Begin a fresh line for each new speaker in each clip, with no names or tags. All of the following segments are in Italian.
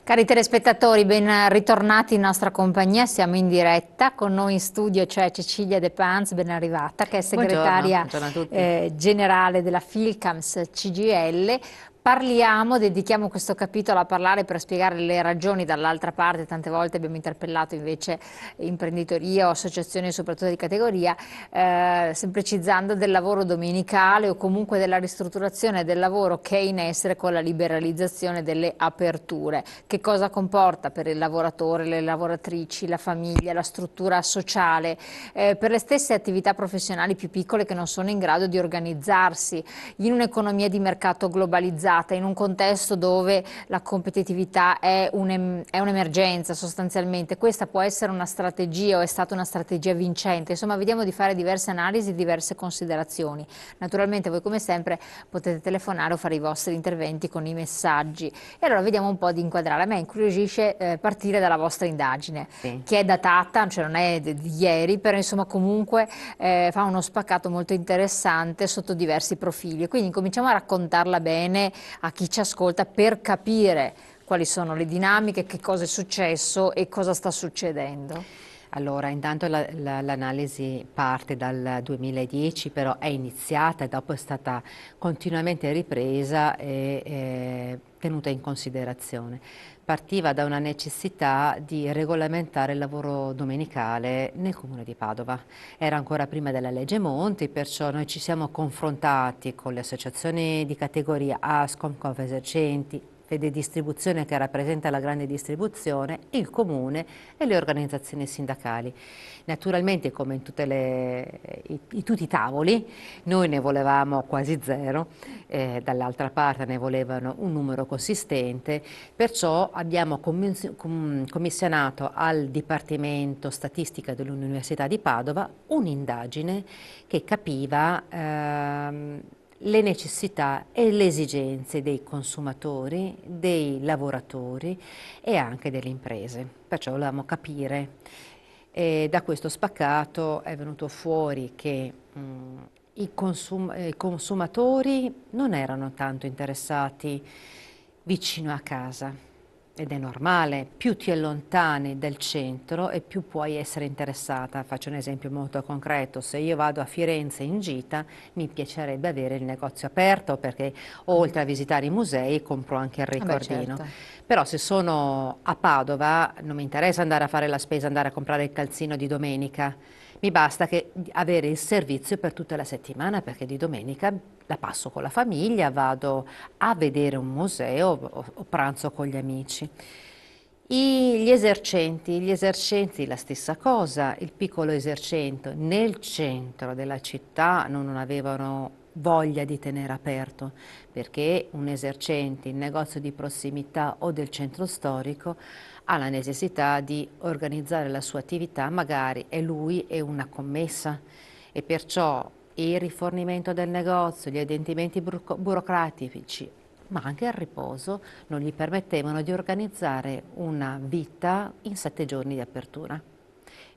Cari telespettatori, ben ritornati in nostra compagnia, siamo in diretta, con noi in studio c'è Cecilia De Panz, ben arrivata, che è
Buongiorno,
segretaria
buongiorno a tutti.
generale della Filcams CGIL. Dedichiamo questo capitolo a parlare per spiegare le ragioni dall'altra parte. Tante volte abbiamo interpellato invece imprenditoria o associazioni soprattutto di categoria, semplicizzando del lavoro domenicale o comunque della ristrutturazione del lavoro che è in essere con la liberalizzazione delle aperture. Che cosa comporta per il lavoratore, le lavoratrici, la famiglia, la struttura sociale, per le stesse attività professionali più piccole che non sono in grado di organizzarsi in un'economia di mercato globalizzata, in un contesto dove la competitività è un'emergenza sostanzialmente. Questa può essere una strategia o è stata una strategia vincente. Insomma, vediamo di fare diverse analisi, diverse considerazioni. Naturalmente voi come sempre potete telefonare o fare i vostri interventi con i messaggi. E allora vediamo un po' di inquadrare. A me incuriosisce partire dalla vostra indagine,
Sì.
che è datata, cioè non è di ieri, però insomma comunque fa uno spaccato molto interessante sotto diversi profili. Quindi cominciamo a raccontarla bene a chi ci ascolta per capire quali sono le dinamiche, che cosa è successo e cosa sta succedendo.
Allora, intanto l'analisi parte dal 2010, però è iniziata e dopo è stata continuamente ripresa e tenuta in considerazione. Partiva da una necessità di regolamentare il lavoro domenicale nel comune di Padova. Era ancora prima della legge Monti, perciò noi ci siamo confrontati con le associazioni di categoria ASCOM, Confesercenti, Fedidistribuzione che rappresenta la grande distribuzione, il comune e le organizzazioni sindacali. Naturalmente, come in tutti i tavoli, noi ne volevamo quasi zero, dall'altra parte ne volevano un numero consistente, perciò abbiamo commissionato al Dipartimento Statistica dell'Università di Padova un'indagine che capiva le necessità e le esigenze dei consumatori, dei lavoratori e anche delle imprese. Perciò volevamo capire. E da questo spaccato è venuto fuori che i consumatori non erano tanto interessati vicino a casa. Ed è normale, più ti allontani dal centro e più puoi essere interessata. Faccio un esempio molto concreto: se io vado a Firenze in gita, mi piacerebbe avere il negozio aperto perché oltre a visitare i musei compro anche il
Vabbè,
ricordino.
certo.
Però se sono a Padova non mi interessa andare a fare la spesa, andare a comprare il calzino di domenica. Mi basta che avere il servizio per tutta la settimana, perché di domenica la passo con la famiglia, vado a vedere un museo o pranzo con gli amici. Gli esercenti la stessa cosa, il piccolo esercente nel centro della città non avevano voglia di tenere aperto, perché un esercente in negozio di prossimità o del centro storico ha la necessità di organizzare la sua attività, magari è lui e una commessa, e perciò il rifornimento del negozio, gli adempimenti burocratici, ma anche il riposo, non gli permettevano di organizzare una vita in 7 giorni di apertura.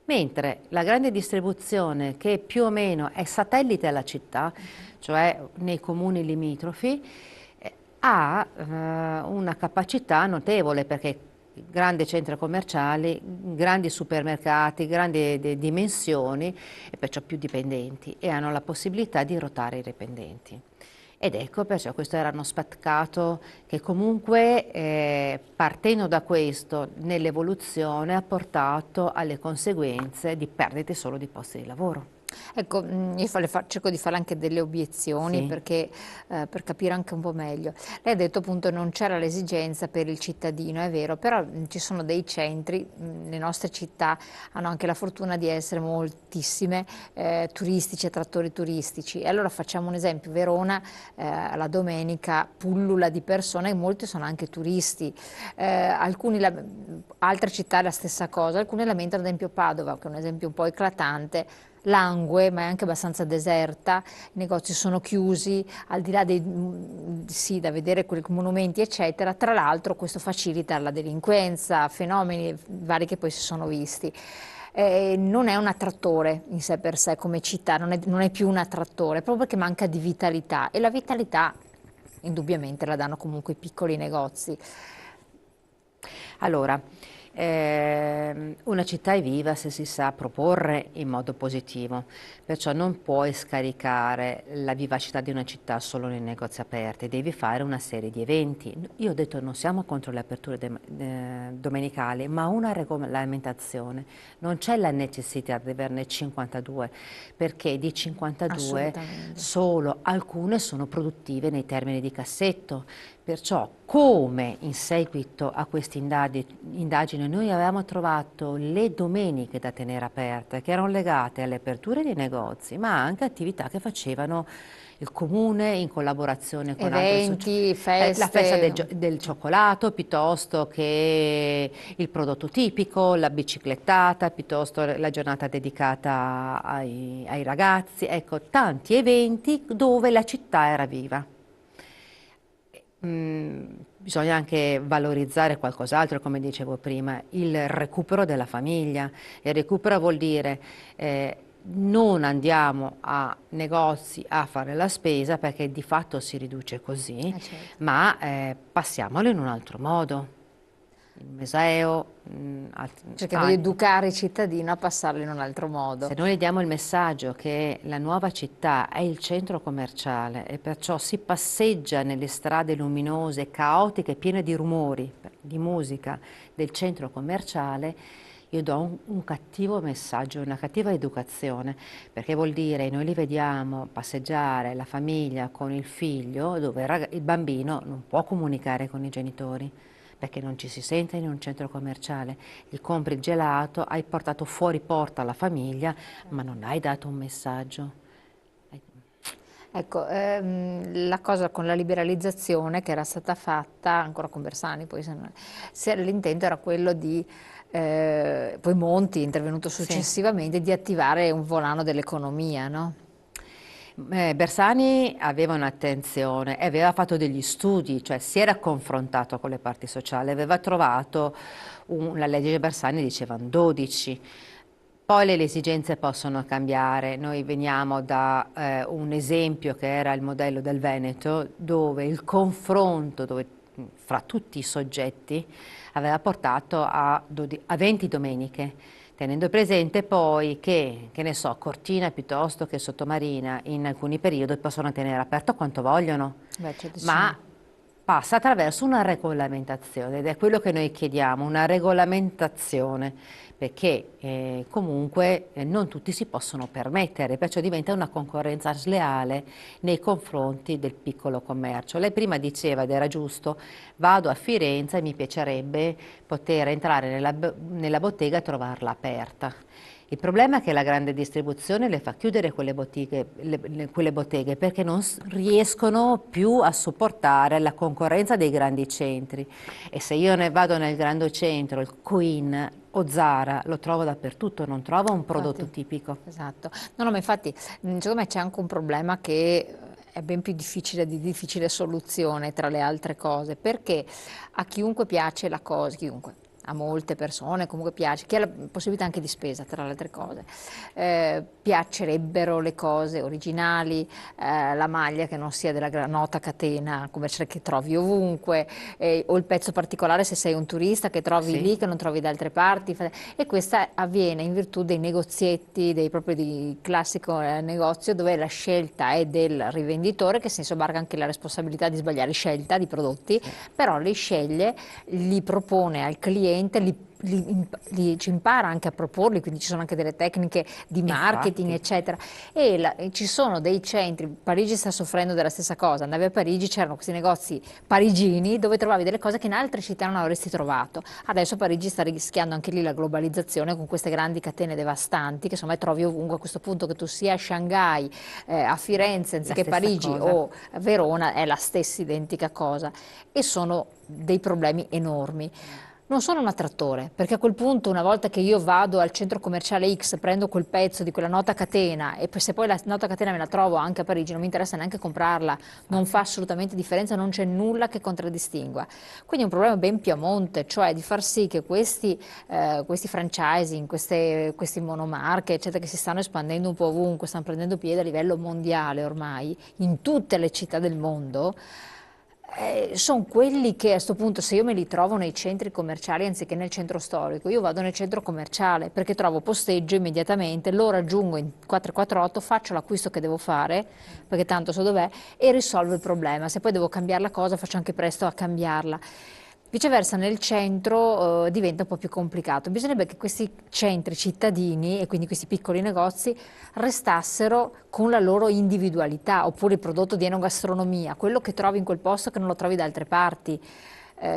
Mentre la grande distribuzione, che più o meno è satellite alla città, cioè nei comuni limitrofi, ha una capacità notevole, perché grandi centri commerciali, grandi supermercati, grandi dimensioni e perciò più dipendenti, e hanno la possibilità di rotare i dipendenti. Ed ecco perciò questo era uno spaccato che comunque partendo da questo nell'evoluzione ha portato alle conseguenze di perdite solo di posti di lavoro.
Ecco, io cerco di fare anche delle obiezioni
Sì,
perché, per capire anche un po' meglio. Lei ha detto appunto non c'era l'esigenza per il cittadino, è vero, però ci sono dei centri, le nostre città hanno anche la fortuna di essere moltissime turistici, attrattori turistici. E allora facciamo un esempio: Verona la domenica pullula di persone e molti sono anche turisti. Altre città la stessa cosa, alcune lamentano, ad esempio Padova, che è un esempio un po' eclatante, langue, ma è anche abbastanza deserta, i negozi sono chiusi, al di là dei, sì, da vedere quei monumenti, eccetera. Tra l'altro questo facilita la delinquenza, fenomeni vari che poi si sono visti. Non è un attrattore in sé per sé come città, non è più un attrattore, proprio perché manca di vitalità, e la vitalità indubbiamente la danno comunque i piccoli negozi.
Allora, una città è viva se si sa proporre in modo positivo, perciò non puoi scaricare la vivacità di una città solo nei negozi aperti, devi fare una serie di eventi. Io ho detto non siamo contro le aperture domenicali, ma una regolamentazione. Non c'è la necessità di averne 52, perché di 52
Assolutamente.
solo alcune sono produttive nei termini di cassetto. Perciò, come in seguito a queste indagini noi avevamo trovato le domeniche da tenere aperte, che erano legate alle aperture dei negozi, ma anche attività che facevano il comune in collaborazione con altre società.
Eventi,
La festa
feste.
del cioccolato, piuttosto che il prodotto tipico, la biciclettata, piuttosto la giornata dedicata ai ragazzi. Ecco, tanti eventi dove la città era viva. Bisogna anche valorizzare qualcos'altro, come dicevo prima, il recupero della famiglia. Il recupero vuol dire non andiamo a negozi a fare la spesa perché di fatto si riduce così,
Certo.
ma passiamolo in un altro modo. Il museo,
Cerchiamo di educare i cittadini a passarlo in un altro
se
modo.
noi diamo il messaggio che la nuova città è il centro commerciale e perciò si passeggia nelle strade luminose, caotiche, piene di rumori, di musica del centro commerciale, io do un cattivo messaggio, una cattiva educazione, perché vuol dire noi li vediamo passeggiare la famiglia con il figlio, dove il bambino non può comunicare con i genitori perché non ci si sente in un centro commerciale, gli compri il gelato, hai portato fuori porta la famiglia, ma non hai dato un messaggio.
Ecco, la cosa con la liberalizzazione che era stata fatta, ancora con Bersani, poi se l'intento era quello di, poi Monti, intervenuto
Sì.
successivamente, di attivare un volano dell'economia, no?
Bersani aveva un'attenzione e aveva fatto degli studi, cioè si era confrontato con le parti sociali, aveva trovato, la legge Bersani dicevano 12, poi le esigenze possono cambiare, noi veniamo da un esempio che era il modello del Veneto, dove il confronto fra tutti i soggetti aveva portato a 20 domeniche. Tenendo presente poi che ne so, Cortina piuttosto che Sottomarina in alcuni periodi possono tenere aperto quanto vogliono,
Beh, certo, ci
ma
sono.
passa attraverso una regolamentazione ed è quello che noi chiediamo, una regolamentazione, perché comunque non tutti si possono permettere, perciò diventa una concorrenza sleale nei confronti del piccolo commercio. Lei prima diceva, ed era giusto, vado a Firenze e mi piacerebbe poter entrare nella bottega e trovarla aperta. Il problema è che la grande distribuzione le fa chiudere quelle botteghe perché non riescono più a sopportare la concorrenza dei grandi centri. E se io ne vado nel grande centro, il Queen o Zara, lo trovo dappertutto, non trovo un prodotto
Infatti,
tipico.
esatto. No, no, ma infatti, secondo me c'è anche un problema che è ben più difficile, di difficile soluzione tra le altre cose, perché a chiunque piace la cosa, chiunque, a molte persone comunque piace, chi ha la possibilità anche di spesa, tra le altre cose, piacerebbero le cose originali, la maglia che non sia della nota catena commerciale che trovi ovunque, o il pezzo particolare se sei un turista che trovi
Sì.
lì che non trovi da altre parti, e questa avviene in virtù dei negozietti, proprio di classico negozio dove la scelta è del rivenditore che si sobbarca anche la responsabilità di sbagliare scelta di prodotti, però li sceglie, li propone al cliente, ci impara anche a proporli, quindi ci sono anche delle tecniche di marketing,
Infatti.
eccetera. E ci sono dei centri, Parigi sta soffrendo della stessa cosa, andavi a Parigi, c'erano questi negozi parigini dove trovavi delle cose che in altre città non avresti trovato. Adesso Parigi sta rischiando anche lì la globalizzazione con queste grandi catene devastanti che insomma trovi ovunque. A questo punto che tu sia a Shanghai, a Firenze,
La
anziché
stessa
Parigi
cosa.
o Verona, è la stessa identica cosa e sono dei problemi enormi. Non sono un attrattore, perché a quel punto, una volta che io vado al centro commerciale X, prendo quel pezzo di quella nota catena e se poi la nota catena me la trovo anche a Parigi, non mi interessa neanche comprarla, non fa assolutamente differenza, non c'è nulla che contraddistingua. Quindi è un problema ben più a monte, cioè di far sì che questi franchising, questi monomarche, eccetera, che si stanno espandendo un po' ovunque, stanno prendendo piede a livello mondiale ormai, in tutte le città del mondo, Sono quelli che a questo punto, se io me li trovo nei centri commerciali anziché nel centro storico, io vado nel centro commerciale perché trovo posteggio immediatamente, lo raggiungo in 448, faccio l'acquisto che devo fare, perché tanto so dov'è, e risolvo il problema. Se poi devo cambiare la cosa, faccio anche presto a cambiarla. Viceversa nel centro diventa un po' più complicato. Bisognerebbe che questi centri cittadini e quindi questi piccoli negozi restassero con la loro individualità, oppure il prodotto di enogastronomia, quello che trovi in quel posto che non lo trovi da altre parti.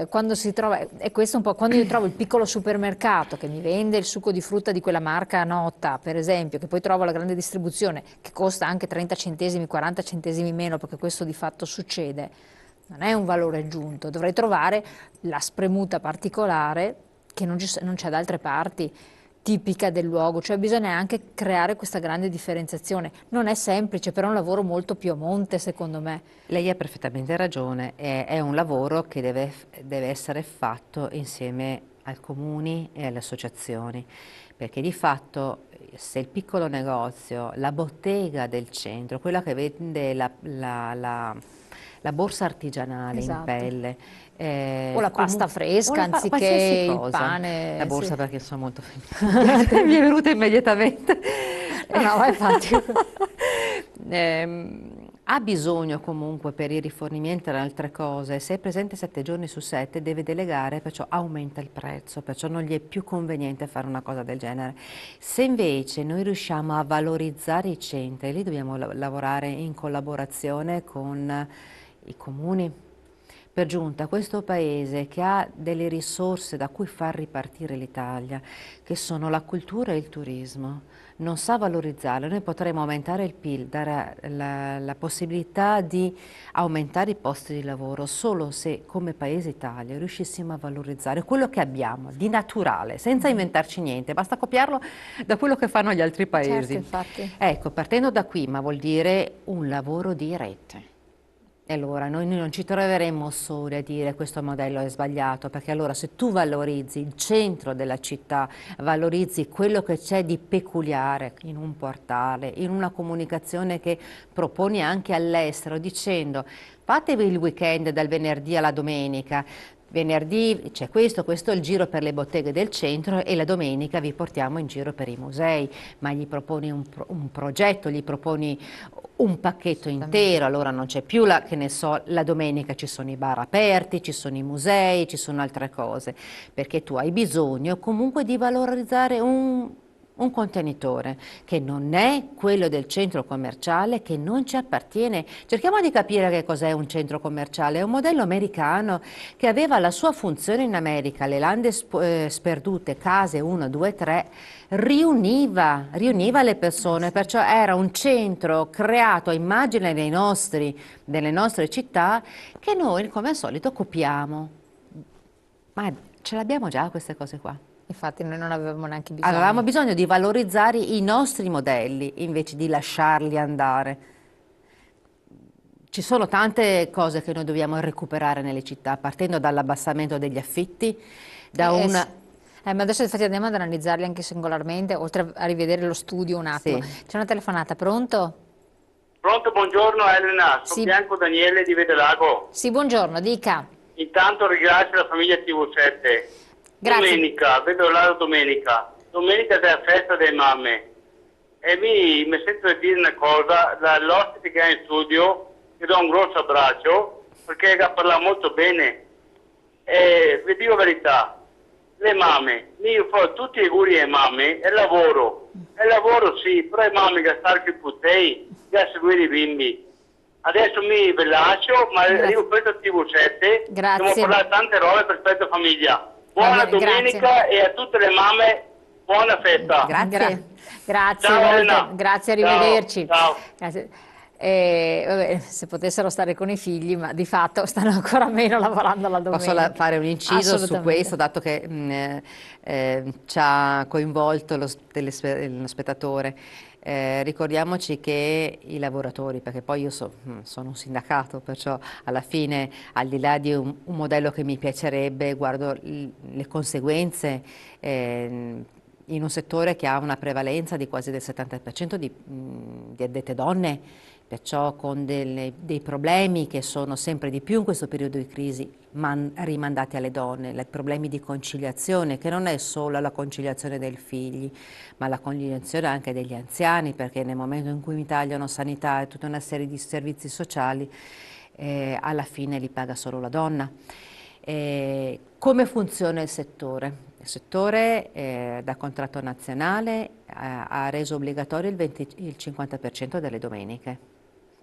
Quando si trova, e questo un po', quando io trovo il piccolo supermercato che mi vende il succo di frutta di quella marca nota, per esempio, che poi trovo la grande distribuzione, che costa anche 30 centesimi, 40 centesimi meno, perché questo di fatto succede, non è un valore aggiunto, dovrei trovare la spremuta particolare che non c'è da altre parti, tipica del luogo, cioè bisogna anche creare questa grande differenziazione. Non è semplice, però è un lavoro molto più a monte, secondo me.
Lei ha perfettamente ragione, è un lavoro che deve essere fatto insieme ai comuni e alle associazioni, perché di fatto se il piccolo negozio, la bottega del centro, quella che vende la borsa artigianale in
Esatto.
pelle,
O la pasta fresca
qualsiasi
anziché il
cosa, la
pane.
borsa
Sì.
perché sono molto femminile, mi è venuta immediatamente.
No, no, ma infatti.
Ha bisogno comunque per i rifornimenti e altre cose, se è presente 7 giorni su 7 deve delegare, perciò aumenta il prezzo, perciò non gli è più conveniente fare una cosa del genere. Se invece noi riusciamo a valorizzare i centri, lì dobbiamo lavorare in collaborazione con i comuni. Per giunta, questo paese che ha delle risorse da cui far ripartire l'Italia, che sono la cultura e il turismo, non sa valorizzarle. Noi potremmo aumentare il PIL, dare la possibilità di aumentare i posti di lavoro solo se come Paese Italia riuscissimo a valorizzare quello che abbiamo di naturale, senza inventarci niente, basta copiarlo da quello che fanno gli altri
Certo,
paesi.
infatti.
Ecco, partendo da qui, ma vuol dire un lavoro di rete. E allora noi non ci troveremo soli a dire questo modello è sbagliato, perché allora se tu valorizzi il centro della città, valorizzi quello che c'è di peculiare in un portale, in una comunicazione che proponi anche all'estero, dicendo fatevi il weekend dal venerdì alla domenica, venerdì c'è questo è il giro per le botteghe del centro e la domenica vi portiamo in giro per i musei, ma gli proponi un progetto, gli proponi un pacchetto intero, allora non c'è più che ne so, la domenica ci sono i bar aperti, ci sono i musei, ci sono altre cose, perché tu hai bisogno comunque di valorizzare un contenitore che non è quello del centro commerciale, che non ci appartiene. Cerchiamo di capire che cos'è un centro commerciale. È un modello americano che aveva la sua funzione in America, le lande sperdute, case 1, 2, 3, riuniva le persone, perciò era un centro creato a immagine delle nostre città che noi come al solito copiamo. Ma ce l'abbiamo già queste cose qua.
Infatti noi non avevamo neanche bisogno.
Avevamo bisogno di valorizzare i nostri modelli invece di lasciarli andare. Ci sono tante cose che noi dobbiamo recuperare nelle città, partendo dall'abbassamento degli affitti, da una...
Ma adesso infatti andiamo ad analizzarli anche singolarmente, oltre a rivedere lo studio un attimo.
Sì.
C'è una telefonata, pronto?
Pronto, buongiorno Elena, sono
Sì.
Bianco Daniele di Vedelago.
Sì, buongiorno, dica.
Intanto ringrazio la famiglia TV7.
Grazie.
Domenica, vedo la domenica. Domenica è la festa delle mamme. E mi sento di dire una cosa, l'ospite che ha in studio, ti do un grosso abbraccio, perché ha parlato molto bene. E vi dico la verità, le mamme, io faccio tutti gli auguri alle mamme, è lavoro sì, però le mamme che stanno più puttei, da seguire i bimbi. Adesso mi ve lascio, ma arrivo presto a TV7,
Grazie.
dobbiamo parlare tante robe per aspetto famiglia. Buona
bene,
domenica
grazie.
e a tutte le mamme, buona festa.
Grazie.
Grazie,
Ciao,
molte.
Elena.
Grazie,
Ciao,
arrivederci.
ciao.
Grazie. Vabbè, se potessero stare con i figli, ma di fatto stanno ancora meno lavorando la domenica.
Posso fare un inciso su
Assolutamente.
questo, dato che ci ha coinvolto lo spettatore. Ricordiamoci che i lavoratori, perché poi io sono un sindacato, perciò alla fine, al di là di un modello che mi piacerebbe, guardo le conseguenze in un settore che ha una prevalenza di quasi del 70% di addette donne, perciò con dei problemi che sono sempre di più in questo periodo di crisi rimandati alle donne, i problemi di conciliazione, che non è solo la conciliazione dei figli, ma la conciliazione anche degli anziani, perché nel momento in cui mi tagliano sanità e tutta una serie di servizi sociali, alla fine li paga solo la donna. Come funziona il settore? Il settore da contratto nazionale ha reso obbligatorio il 50% delle domeniche,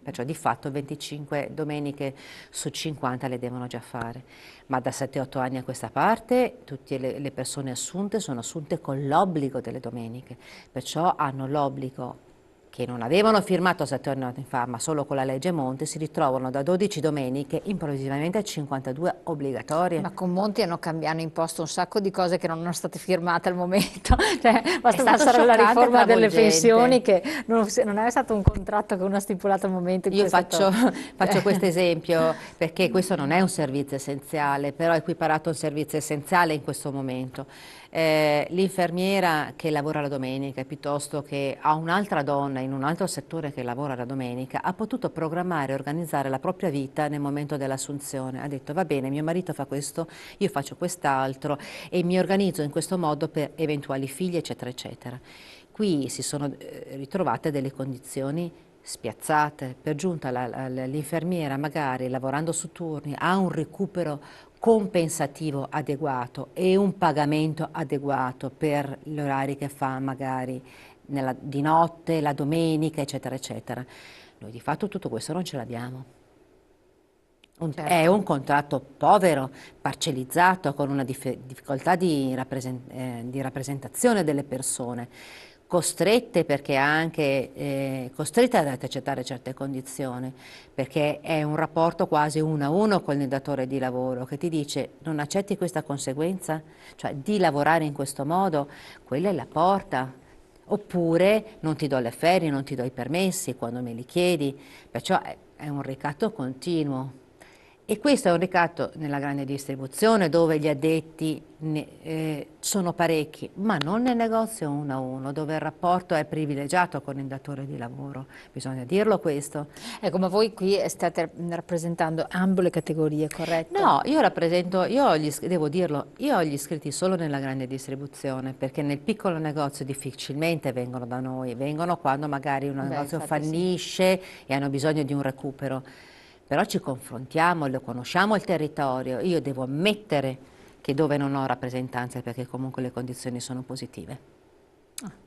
perciò di fatto 25 domeniche su 50 le devono già fare, ma da 7-8 anni a questa parte tutte le persone assunte sono assunte con l'obbligo delle domeniche, perciò hanno l'obbligo che non avevano firmato 7 anni fa, ma solo con la legge Monti, si ritrovano da 12 domeniche improvvisamente a 52 obbligatorie.
Ma con Monti hanno imposto un sacco di cose che non erano state firmate al momento, cioè, basta pensare alla riforma delle pensioni, che non è stato un contratto che uno ha stipulato al momento.
Io faccio questo esempio perché questo non è un servizio essenziale, però è equiparato a un servizio essenziale in questo momento. L'infermiera che lavora la domenica piuttosto che a un'altra donna in un altro settore che lavora la domenica ha potuto programmare e organizzare la propria vita nel momento dell'assunzione. Ha detto: va bene, mio marito fa questo, io faccio quest'altro e mi organizzo in questo modo per eventuali figli, eccetera, eccetera. Qui si sono ritrovate delle condizioni spiazzate. Per giunta l'infermiera, magari lavorando su turni, ha un recupero compensativo adeguato e un pagamento adeguato per gli orari che fa magari di notte, la domenica, eccetera, eccetera. Noi di fatto tutto questo non ce l'abbiamo.
Certo.
È un contratto povero, parcellizzato, con una difficoltà di rappresentazione delle persone, costrette perché anche costrette ad accettare certe condizioni, perché è un rapporto quasi 1 a 1 con il datore di lavoro che ti dice: non accetti questa conseguenza, cioè di lavorare in questo modo, quella è la porta, oppure non ti do le ferie, non ti do i permessi quando me li chiedi, perciò è un ricatto continuo. E questo è un ricatto nella grande distribuzione, dove gli addetti sono parecchi, ma non nel negozio 1 a 1, dove il rapporto è privilegiato con il datore di lavoro. Bisogna dirlo questo.
Ecco, ma voi qui state rappresentando ambo le categorie, corretto?
No, devo dirlo, io ho gli iscritti solo nella grande distribuzione, perché nel piccolo negozio difficilmente vengono da noi, vengono quando magari un negozio fallisce e hanno bisogno di un recupero. Però ci confrontiamo, lo conosciamo il territorio, io devo ammettere che dove non ho rappresentanza è perché comunque le condizioni sono positive.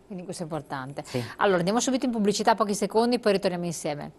Quindi questo è importante.
Sì.
Allora, andiamo subito in pubblicità, pochi secondi, poi ritorniamo insieme.